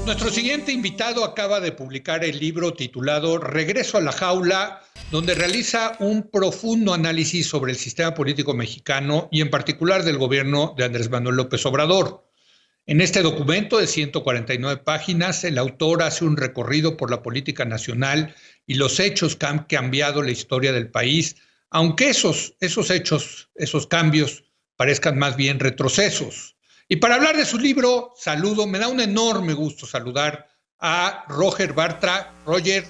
Nuestro siguiente invitado acaba de publicar el libro titulado Regreso a la jaula, donde realiza un profundo análisis sobre el sistema político mexicano y en particular del gobierno de Andrés Manuel López Obrador. En este documento de 149 páginas, el autor hace un recorrido por la política nacional y los hechos que han cambiado la historia del país, aunque esos hechos, esos cambios, parezcan más bien retrocesos. Y para hablar de su libro, me da un enorme gusto saludar a Roger Bartra. Roger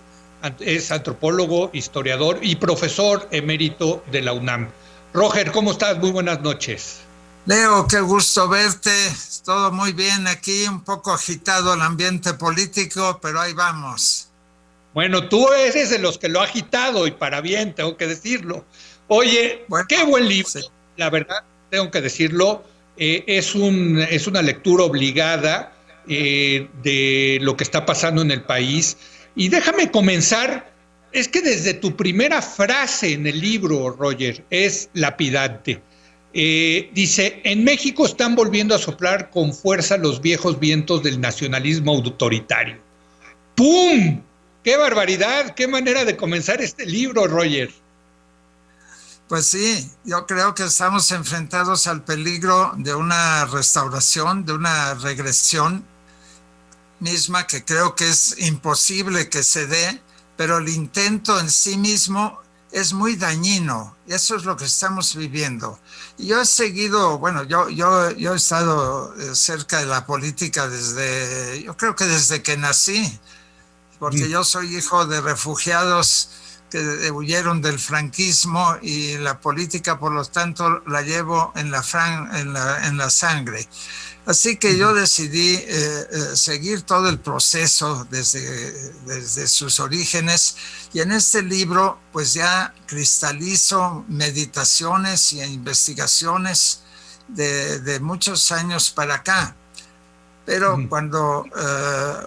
es antropólogo, historiador y profesor emérito de la UNAM. Roger, ¿cómo estás? Muy buenas noches. Leo, qué gusto verte. Todo muy bien aquí, un poco agitado el ambiente político, pero ahí vamos. Bueno, tú eres de los que lo ha agitado y para bien, tengo que decirlo. Oye, bueno, qué buen libro, sí. La verdad, tengo que decirlo. Es una lectura obligada de lo que está pasando en el país. Y déjame comenzar, es que desde tu primera frase en el libro, Roger, es lapidante. Dice, en México están volviendo a soplar con fuerza los viejos vientos del nacionalismo autoritario. ¡Pum! ¡Qué barbaridad! ¡Qué manera de comenzar este libro, Roger! Pues sí, yo creo que estamos enfrentados al peligro de una restauración, de una regresión misma que creo que es imposible que se dé, pero el intento en sí mismo es muy dañino, y eso es lo que estamos viviendo. Y yo he seguido, bueno, yo he estado cerca de la política yo creo que desde que nací, porque yo soy hijo de refugiados que huyeron del franquismo y la política, por lo tanto, la llevo en la sangre. Así que yo decidí seguir todo el proceso desde sus orígenes, y en este libro pues ya cristalizo meditaciones y investigaciones de muchos años para acá. Pero cuando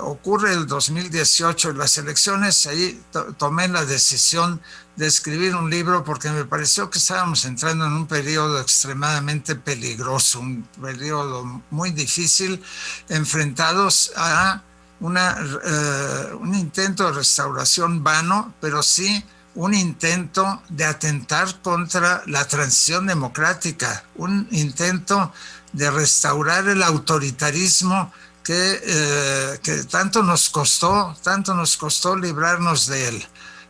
ocurre el 2018, las elecciones, ahí tomé la decisión de escribir un libro porque me pareció que estábamos entrando en un periodo extremadamente peligroso, un periodo muy difícil, enfrentados a un intento de restauración vano, pero sí un intento de atentar contra la transición democrática, un intento de restaurar el autoritarismo que tanto nos costó librarnos de él.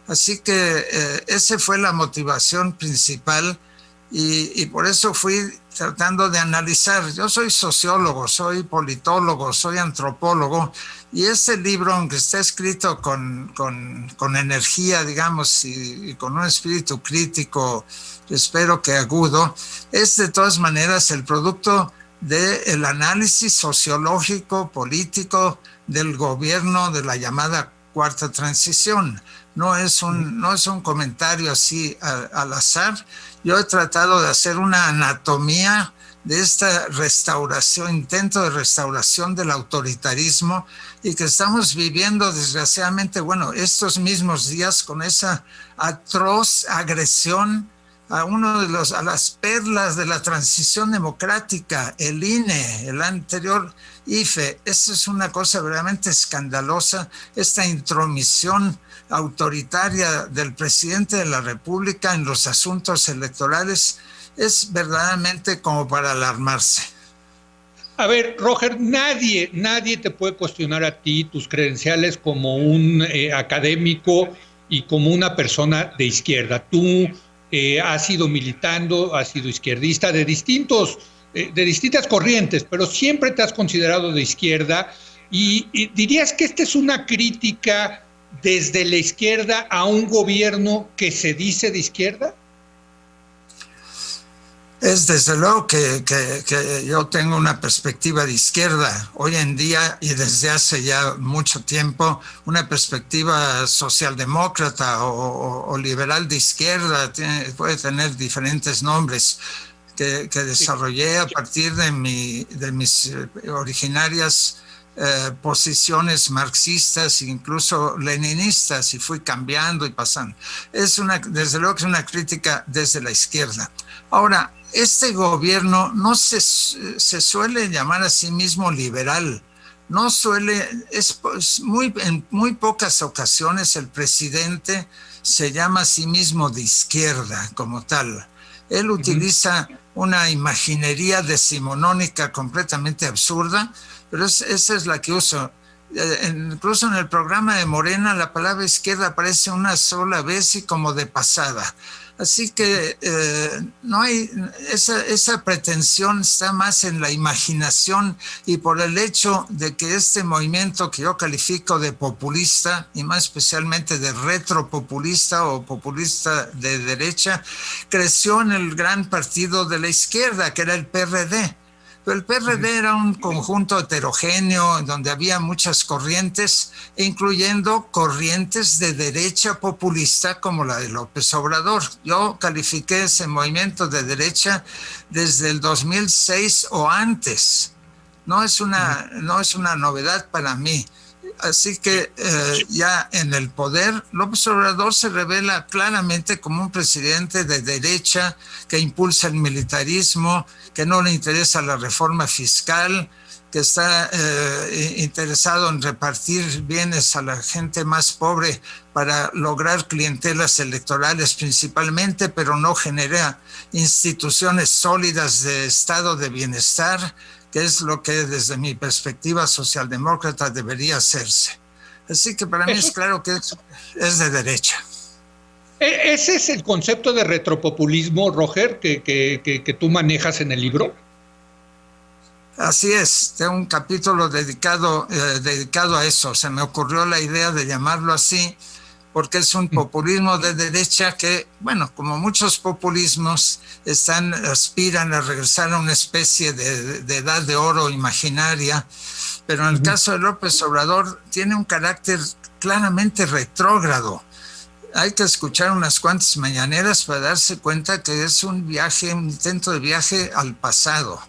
Así que esa fue la motivación principal, y por eso fui tratando de analizar. Yo soy sociólogo, soy politólogo, soy antropólogo, y este libro, aunque está escrito con energía, digamos, y con un espíritu crítico, espero que agudo, es de todas maneras el producto del análisis sociológico, político del gobierno de la llamada Cuarta Transición. No es un comentario así al azar. Yo he tratado de hacer una anatomía de esta restauración, intento de restauración del autoritarismo, y que estamos viviendo desgraciadamente, bueno, estos mismos días con esa atroz agresión a a las perlas de la transición democrática, el INE, el anterior IFE. Esa es una cosa verdaderamente escandalosa, esta intromisión autoritaria del presidente de la República en los asuntos electorales es verdaderamente como para alarmarse. A ver, Roger, nadie te puede cuestionar a ti tus credenciales como un académico y como una persona de izquierda. Tú has sido militando, has sido izquierdista de distintas corrientes, pero siempre te has considerado de izquierda, y dirías que esta es una crítica desde la izquierda a un gobierno que se dice de izquierda. Es desde luego que yo tengo una perspectiva de izquierda hoy en día, y desde hace ya mucho tiempo una perspectiva socialdemócrata o liberal de izquierda. Puede tener diferentes nombres que desarrollé a partir de mis originarias posiciones marxistas, incluso leninistas, y fui cambiando y pasando. Desde luego que es una crítica desde la izquierda. Ahora, este gobierno no se suele llamar a sí mismo liberal, no suele, en muy pocas ocasiones el presidente se llama a sí mismo de izquierda como tal. Él utiliza una imaginería decimonónica completamente absurda, pero esa es la que uso. Incluso en el programa de Morena la palabra izquierda aparece una sola vez y como de pasada. Así que no hay esa pretensión, está más en la imaginación y por el hecho de que este movimiento que yo califico de populista y más especialmente de retropopulista o populista de derecha, creció en el gran partido de la izquierda que era el PRD. Pero el PRD era un conjunto heterogéneo donde había muchas corrientes, incluyendo corrientes de derecha populista como la de López Obrador. Yo califiqué ese movimiento de derecha desde el 2006 o antes. No es una novedad para mí. Así que ya en el poder, López Obrador se revela claramente como un presidente de derecha que impulsa el militarismo, que no le interesa la reforma fiscal, que está interesado en repartir bienes a la gente más pobre para lograr clientelas electorales principalmente, pero no genera instituciones sólidas de estado de bienestar, que es lo que desde mi perspectiva socialdemócrata debería hacerse. Así que para mí es claro que es de derecha. ¿Ese es el concepto de retropopulismo, Roger, que tú manejas en el libro? Así es, tengo un capítulo dedicado a eso. Se me ocurrió la idea de llamarlo así, porque es un populismo de derecha que, bueno, como muchos populismos, aspiran a regresar a una especie de edad de oro imaginaria, pero en el caso de López Obrador tiene un carácter claramente retrógrado. Hay que escuchar unas cuantas mañaneras para darse cuenta que es un intento de viaje al pasado.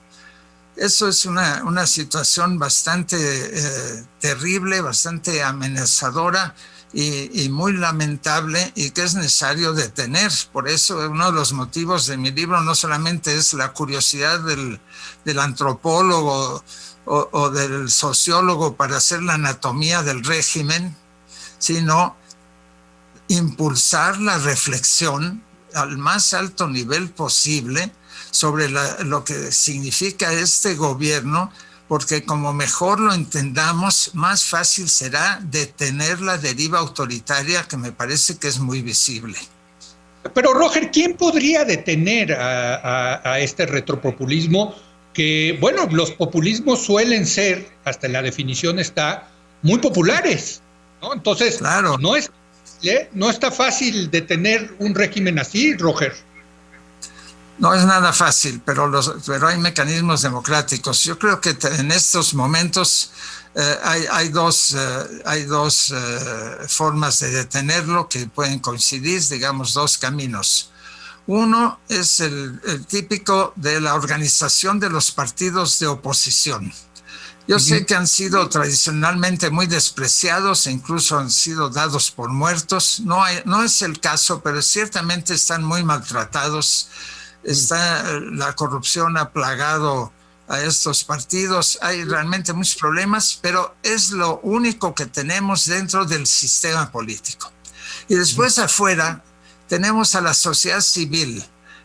Eso es una situación bastante terrible, bastante amenazadora, y muy lamentable y que es necesario detener. Por eso uno de los motivos de mi libro no solamente es la curiosidad del antropólogo o del sociólogo para hacer la anatomía del régimen, sino impulsar la reflexión al más alto nivel posible sobre lo que significa este gobierno, porque como mejor lo entendamos, más fácil será detener la deriva autoritaria que me parece que es muy visible. Pero Roger, ¿quién podría detener a este retropopulismo? Que, bueno, los populismos suelen ser, hasta en la definición está, muy populares, ¿no? Entonces, claro, no está fácil detener un régimen así, Roger. No es nada fácil, pero hay mecanismos democráticos. Yo creo que en estos momentos hay dos formas de detenerlo que pueden coincidir, digamos, dos caminos. Uno es el típico de la organización de los partidos de oposición. Yo sé que han sido tradicionalmente muy despreciados e incluso han sido dados por muertos. No es el caso, pero ciertamente están muy maltratados. La corrupción ha plagado a estos partidos, hay realmente muchos problemas, pero es lo único que tenemos dentro del sistema político. Y después afuera tenemos a la sociedad civil.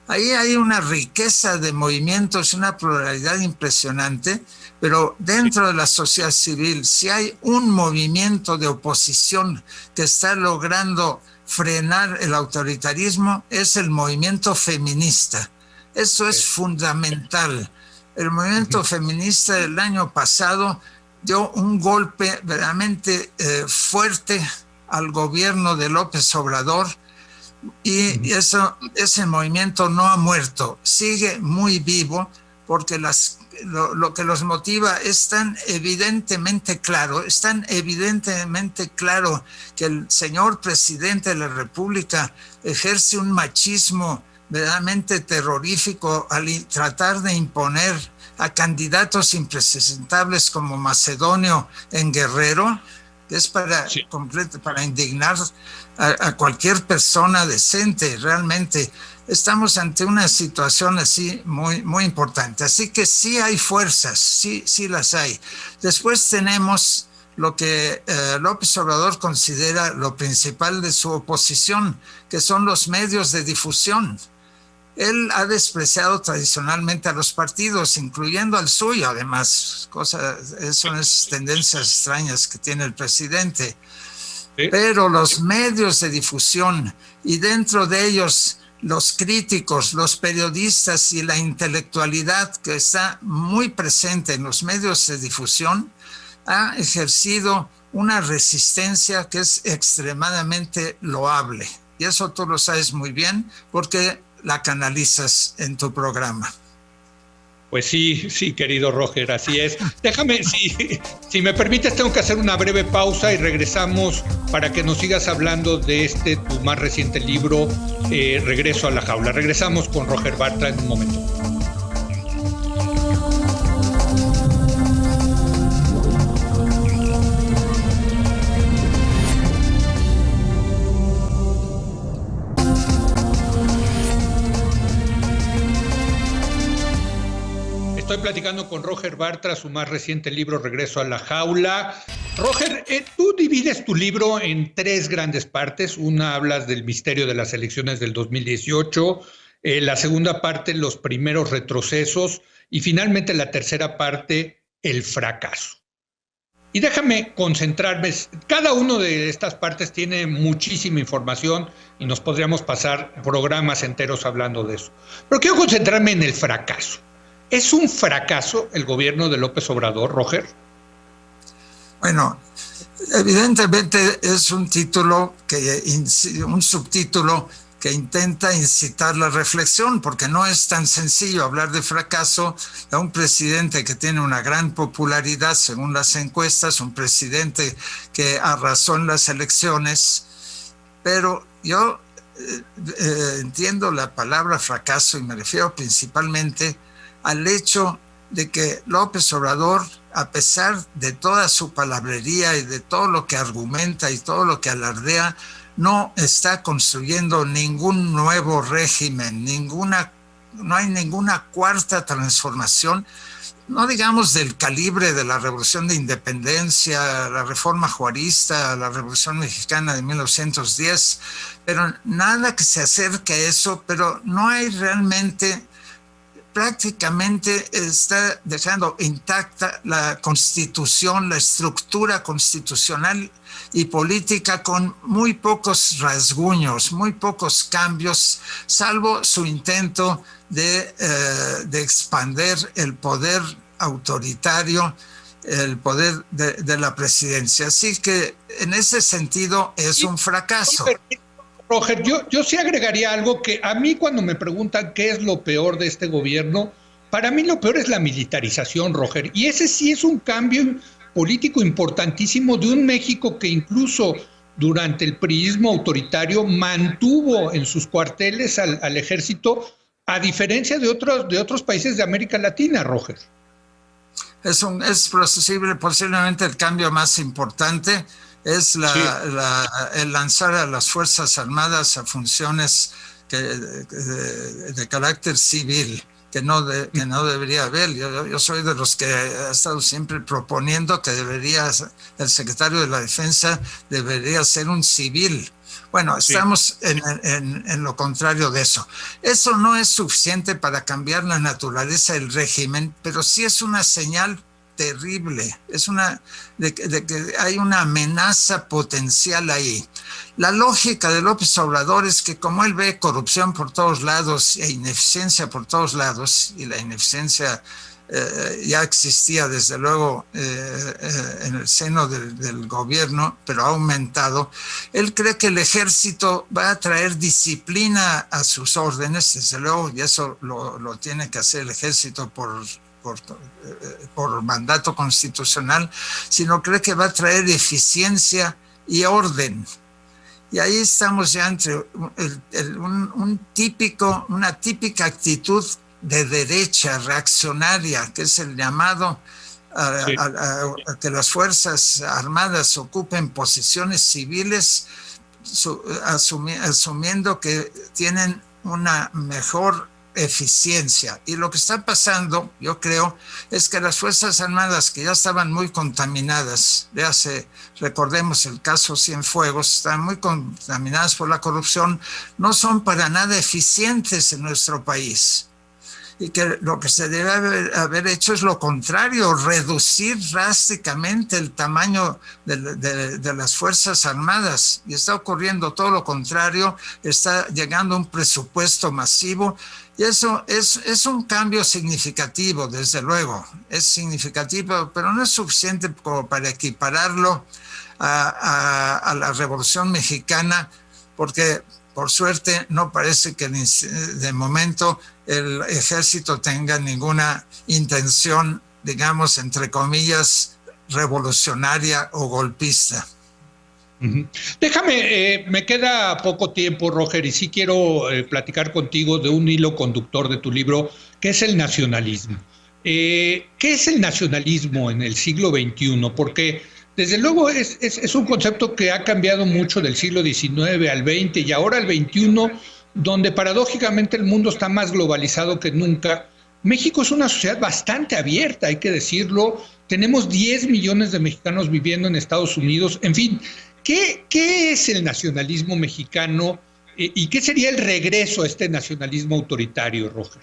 Ahí hay una riqueza de movimientos, una pluralidad impresionante, pero dentro de la sociedad civil, si hay un movimiento de oposición que está logrando frenar el autoritarismo, es el movimiento feminista. Eso es fundamental. El movimiento feminista del año pasado dio un golpe verdaderamente fuerte al gobierno de López Obrador y ese movimiento no ha muerto, sigue muy vivo porque lo que los motiva es tan evidentemente claro, que el señor presidente de la República ejerce un machismo verdaderamente terrorífico al tratar de imponer a candidatos impresentables como Macedonio en Guerrero, que es para indignar a cualquier persona decente. Realmente estamos ante una situación así muy importante. Así que sí hay fuerzas, sí las hay. Después tenemos lo que López Obrador considera lo principal de su oposición, que son los medios de difusión. Él ha despreciado tradicionalmente a los partidos, incluyendo al suyo, además. Son esas tendencias extrañas que tiene el presidente. ¿Sí? Pero los medios de difusión, y dentro de ellos los críticos, los periodistas y la intelectualidad que está muy presente en los medios de difusión, ha ejercido una resistencia que es extremadamente loable. Y eso tú lo sabes muy bien porque la canalizas en tu programa. Pues sí, querido Roger, así es. Déjame, si me permites, tengo que hacer una breve pausa y regresamos para que nos sigas hablando de tu más reciente libro, Regreso a la Jaula. Regresamos con Roger Bartra en un momento. Estoy platicando con Roger Bartra, su más reciente libro, Regreso a la Jaula. Roger, tú divides tu libro en 3 grandes partes. Una, hablas del misterio de las elecciones del 2018. La segunda parte, los primeros retrocesos. Y finalmente la tercera parte, el fracaso. Y déjame concentrarme. Cada una de estas partes tiene muchísima información y nos podríamos pasar programas enteros hablando de eso. Pero quiero concentrarme en el fracaso. ¿Es un fracaso el gobierno de López Obrador, Roger? Bueno, evidentemente es un subtítulo que intenta incitar la reflexión, porque no es tan sencillo hablar de fracaso a un presidente que tiene una gran popularidad según las encuestas, un presidente que arrasó en las elecciones, pero yo entiendo la palabra fracaso y me refiero principalmente al hecho de que López Obrador, a pesar de toda su palabrería y de todo lo que argumenta y todo lo que alardea, no está construyendo ningún nuevo régimen, no hay ninguna cuarta transformación, no digamos del calibre de la Revolución de Independencia, la Reforma Juarista, la Revolución Mexicana de 1910, pero nada que se acerque a eso, pero no hay realmente... Prácticamente está dejando intacta la Constitución, la estructura constitucional y política con muy pocos rasguños, muy pocos cambios, salvo su intento de expandir el poder autoritario, el poder de la presidencia. Así que en ese sentido es un fracaso. Roger, yo sí agregaría algo que a mí cuando me preguntan qué es lo peor de este gobierno, para mí lo peor es la militarización, Roger. Y ese sí es un cambio político importantísimo de un México que incluso durante el priismo autoritario mantuvo en sus cuarteles al ejército, a diferencia de otros países de América Latina, Roger. Es posiblemente el cambio más importante. Es el lanzar a las Fuerzas Armadas a funciones de carácter civil, que no debería haber. Yo soy de los que ha estado siempre proponiendo que el secretario de la Defensa debería ser un civil. Bueno, estamos en lo contrario de eso. Eso no es suficiente para cambiar la naturaleza del régimen, pero sí es una señal terrible, de que hay una amenaza potencial ahí. La lógica de López Obrador es que como él ve corrupción por todos lados e ineficiencia por todos lados, y la ineficiencia ya existía desde luego en el seno del gobierno, pero ha aumentado, él cree que el ejército va a traer disciplina a sus órdenes, desde luego, y eso lo tiene que hacer el ejército por mandato constitucional, sino cree que va a traer eficiencia y orden. Y ahí estamos ya entre una típica actitud de derecha reaccionaria, que es el llamado a que las Fuerzas Armadas ocupen posiciones civiles, asumiendo que tienen una mejor eficiencia. Y lo que está pasando, yo creo, es que las Fuerzas Armadas, que ya estaban muy contaminadas, recordemos el caso Cienfuegos, están muy contaminadas por la corrupción, no son para nada eficientes en nuestro país. Y que lo que se debe haber hecho es lo contrario, reducir drásticamente el tamaño de las Fuerzas Armadas. Y está ocurriendo todo lo contrario, está llegando un presupuesto masivo. Y eso es un cambio significativo, desde luego. Es significativo, pero no es suficiente como para equipararlo a la Revolución Mexicana, porque por suerte no parece que de momento el ejército tenga ninguna intención, digamos, entre comillas, revolucionaria o golpista. Déjame, me queda poco tiempo, Roger, y sí quiero platicar contigo de un hilo conductor de tu libro, que es el nacionalismo. ¿Qué es el nacionalismo en el siglo XXI? Porque desde luego es un concepto que ha cambiado mucho del siglo XIX al XX y ahora al XXI, donde paradójicamente el mundo está más globalizado que nunca. México es una sociedad bastante abierta, hay que decirlo. Tenemos 10 millones de mexicanos viviendo en Estados Unidos. En fin, ¿qué es el nacionalismo mexicano y qué sería el regreso a este nacionalismo autoritario, Roger?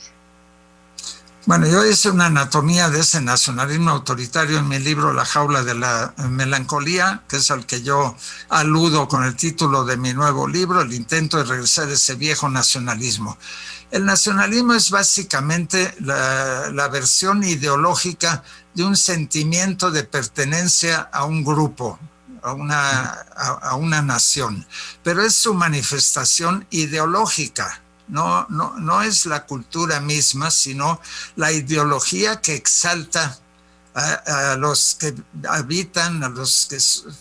Bueno, yo hice una anatomía de ese nacionalismo autoritario en mi libro La jaula de la melancolía, que es al que yo aludo con el título de mi nuevo libro, el intento de regresar a ese viejo nacionalismo. El nacionalismo es básicamente la versión ideológica de un sentimiento de pertenencia a un grupo, a una nación, pero es su manifestación ideológica. No es la cultura misma, sino la ideología que exalta a los que habitan, a los que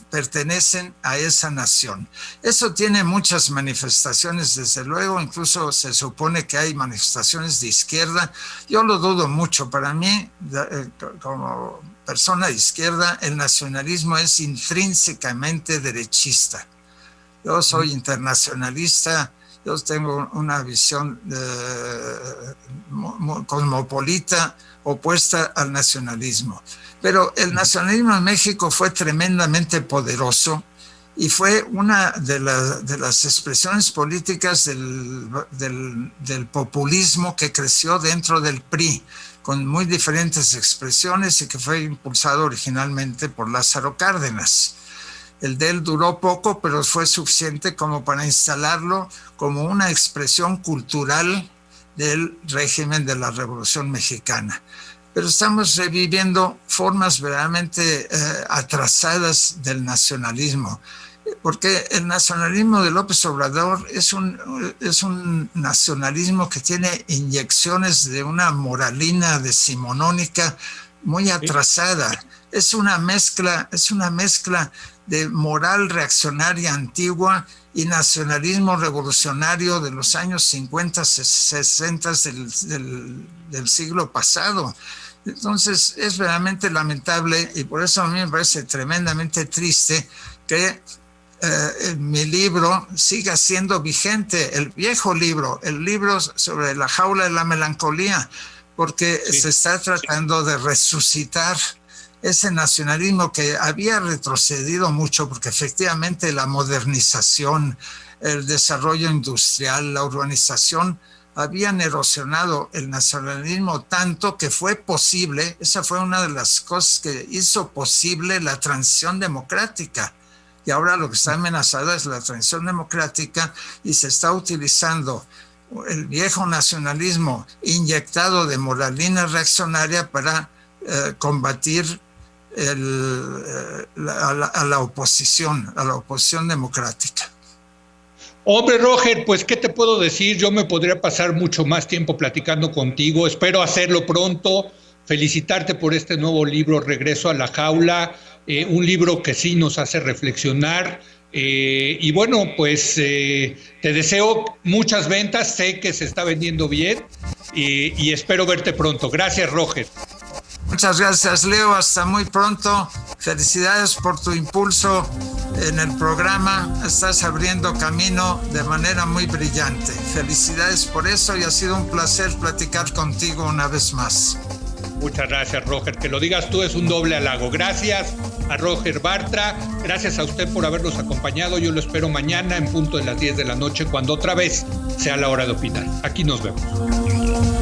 pertenecen a esa nación. Eso tiene muchas manifestaciones, desde luego, incluso se supone que hay manifestaciones de izquierda. Yo lo dudo mucho. Para mí, como persona de izquierda, el nacionalismo es intrínsecamente derechista. Yo soy internacionalista. Yo tengo una visión cosmopolita opuesta al nacionalismo. Pero el nacionalismo en México fue tremendamente poderoso y fue una de las expresiones políticas del populismo que creció dentro del PRI, con muy diferentes expresiones y que fue impulsado originalmente por Lázaro Cárdenas. El de él duró poco, pero fue suficiente como para instalarlo como una expresión cultural del régimen de la Revolución Mexicana. Pero estamos reviviendo formas verdaderamente atrasadas del nacionalismo, porque el nacionalismo de López Obrador es un nacionalismo que tiene inyecciones de una moralina decimonónica muy atrasada. Es una mezcla de moral reaccionaria antigua y nacionalismo revolucionario de los años 50, 60 del siglo pasado. Entonces es realmente lamentable y por eso a mí me parece tremendamente triste que mi libro siga siendo vigente, el viejo libro, el libro sobre la jaula de la melancolía, porque se está tratando de resucitar ese nacionalismo que había retrocedido mucho, porque efectivamente la modernización, el desarrollo industrial, la urbanización habían erosionado el nacionalismo tanto que fue posible, esa fue una de las cosas que hizo posible la transición democrática. Y ahora lo que está amenazado es la transición democrática y se está utilizando el viejo nacionalismo inyectado de moralina reaccionaria para combatir a la oposición democrática. Hombre, Roger, pues ¿qué te puedo decir? Yo me podría pasar mucho más tiempo platicando contigo. Espero hacerlo pronto. Felicitarte por este nuevo libro, Regreso a la Jaula, un libro que sí nos hace reflexionar. Y bueno, pues te deseo muchas ventas. Sé que se está vendiendo bien y espero verte pronto. Gracias, Roger. Muchas gracias, Leo. Hasta muy pronto. Felicidades por tu impulso en el programa estás abriendo camino de manera muy brillante. Felicidades por eso y ha sido un placer platicar contigo una vez más. Muchas gracias, Roger. Que lo digas tú es un doble halago. Gracias a Roger Bartra. Gracias a usted por habernos acompañado. Yo lo espero mañana en punto de las 10 de la noche, cuando otra vez sea la hora de opinar. Aquí nos vemos.